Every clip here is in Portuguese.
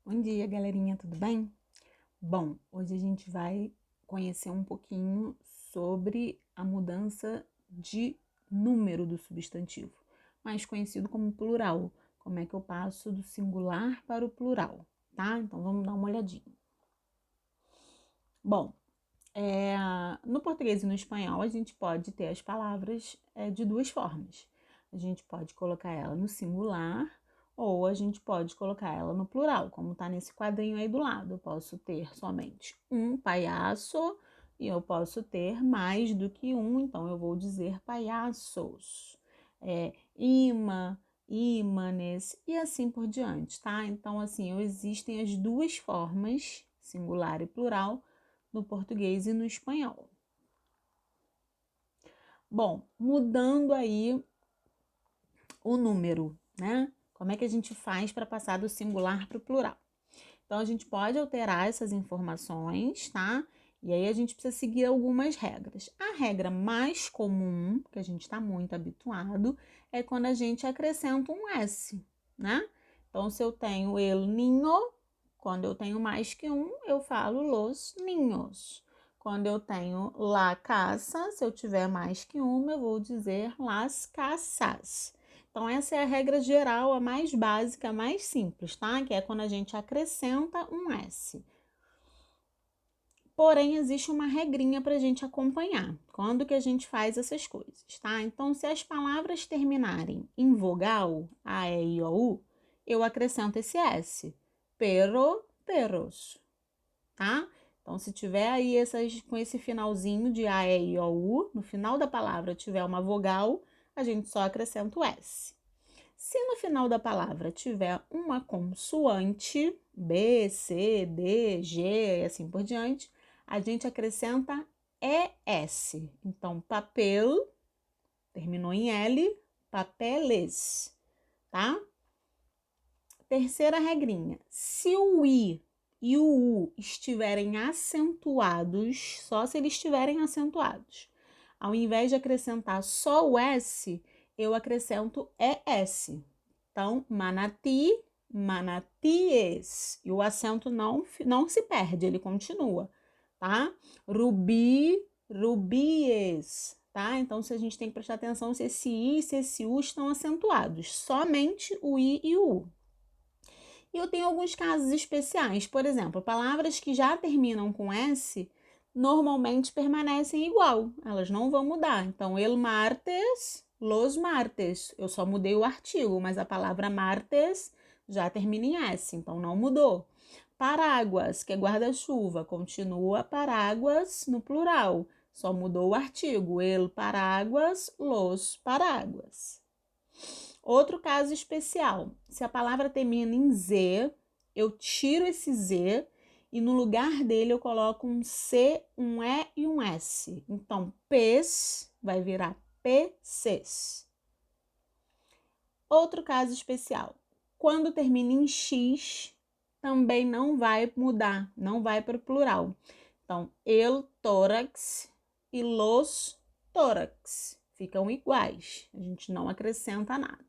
Bom dia, galerinha, tudo bem? Bom, hoje a gente vai conhecer um pouquinho sobre a mudança de número do substantivo, mais conhecido como plural. Como é que eu passo do singular para o plural, tá? Então vamos dar uma olhadinha. Bom, no português e no espanhol a gente pode ter as palavras de duas formas. A gente pode colocar ela no singular ou a gente pode colocar ela no plural, como está nesse quadrinho aí do lado. Eu posso ter somente um palhaço e eu posso ter mais do que um, então eu vou dizer palhaços, imã, ímãs e assim por diante, tá? Então, assim, existem as duas formas, singular e plural, no português e no espanhol. Bom, mudando aí o número, né? Como é que a gente faz para passar do singular para o plural? Então, a gente pode alterar essas informações, tá? E aí a gente precisa seguir algumas regras. A regra mais comum, que a gente está muito habituado, é quando a gente acrescenta um S, né? Então, se eu tenho el niño, quando eu tenho mais que um, eu falo los niños. Quando eu tenho la casa, se eu tiver mais que uma, eu vou dizer las casas. Então, essa é a regra geral, a mais básica, a mais simples, tá? Que é quando a gente acrescenta um S. Porém, existe uma regrinha para a gente acompanhar. Quando que a gente faz essas coisas, tá? Então, se as palavras terminarem em vogal, A, E, I, O, U, eu acrescento esse S. Pero, perros, tá? Então, se tiver aí com esse finalzinho de A, E, I, O, U, no final da palavra tiver uma vogal, a gente só acrescenta o S. Se no final da palavra tiver uma consoante, B, C, D, G e assim por diante, a gente acrescenta ES. Então, papel, terminou em L, papeles, tá? Terceira regrinha, se o I e o U estiverem acentuados, só se eles estiverem acentuados, ao invés de acrescentar só o S, eu acrescento ES. Então, manati, manaties. E o acento não se perde, ele continua, tá? Rubi, rubies, tá? Então, se a gente tem que prestar atenção se esse I e se esse U estão acentuados. Somente o I e o U. E eu tenho alguns casos especiais. Por exemplo, palavras que já terminam com S normalmente permanecem igual, elas não vão mudar. Então, el martes, los martes. Eu só mudei o artigo, mas a palavra martes já termina em S, então não mudou. Paraguas, que é guarda-chuva, continua paraguas no plural, só mudou o artigo. El paraguas, los paraguas. Outro caso especial, se a palavra termina em Z, eu tiro esse Z e no lugar dele eu coloco um C, um E e um S. Então, pes vai virar PCs. Outro caso especial, quando termina em X, também não vai mudar, não vai para o plural. Então, el tórax e los tórax ficam iguais, a gente não acrescenta nada.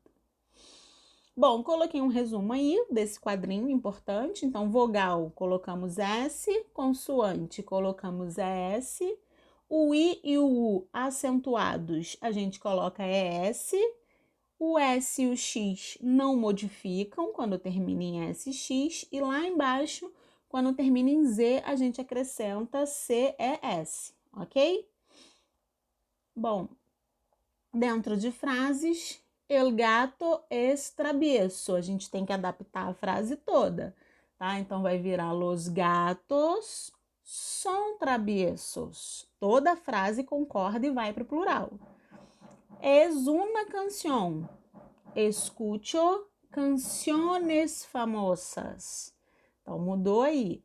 Bom, coloquei um resumo aí desse quadrinho importante. Então, vogal, colocamos S, consoante, colocamos ES, o I e o U acentuados, a gente coloca ES, o S e o X não modificam quando termina em SX, e lá embaixo, quando termina em Z, a gente acrescenta CES, ok? Bom, dentro de frases, el gato es travieso. A gente tem que adaptar a frase toda, tá? Então, vai virar los gatos son traviesos. Toda a frase concorda e vai para o plural. Es una canción. Escucho canciones famosas. Então, mudou aí.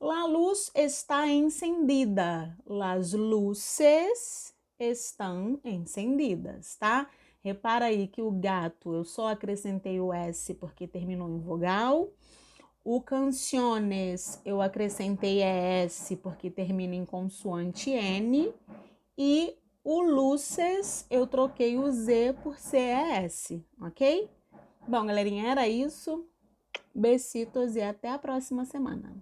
La luz está encendida. Las luces estão encendidas, tá? Repara aí que o gato, eu só acrescentei o S porque terminou em vogal. O canciones, eu acrescentei ES porque termina em consoante N. E o luces, eu troquei o Z por CES, ok? Bom, galerinha, era isso. Besitos e até a próxima semana.